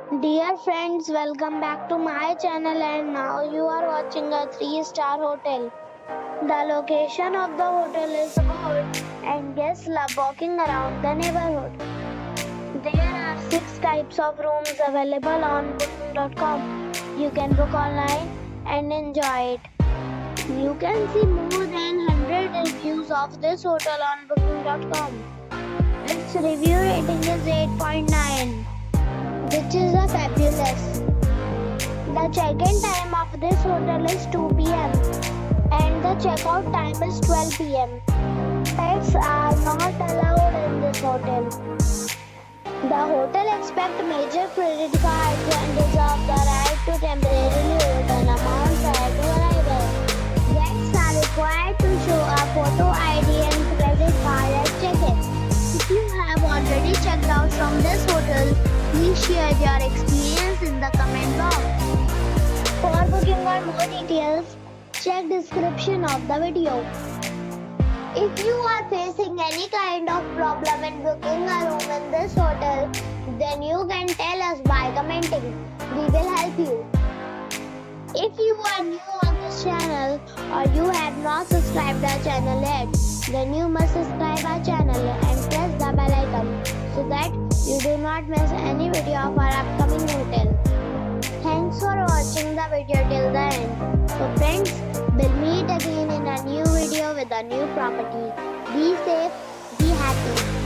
Dear friends, welcome back to my channel and now you are watching a 3-star hotel. The location of the hotel is good and guests love walking around the neighborhood. There are 6 types of rooms available on booking.com. You can book online and enjoy it. You can see more than 100 reviews of this hotel on booking.com. Its review rating is 8.9. which is a fabulous. The check-in time of this hotel is 2 p.m. and the check-out time is 12 p.m. Pets are not allowed in this hotel. The hotel accepts major credit cards and reserves the right to temporarily hold an amount prior to arrival. Guests are required to show a photo ID and credit card at check-in. If you have already checked out from this hotel, please share your experience in the comment box. For booking or more details, check description of the video. If you are facing any kind of problem in booking a room in this hotel, then you can tell us by commenting. We will help you. If you are new on this channel or you have not subscribed our channel yet, then you must subscribe our channel and press the bell icon so that you do not miss any video of our upcoming hotel. Thanks for watching the video till the end. So friends, we'll meet again in a new video with a new property. Be safe, be happy.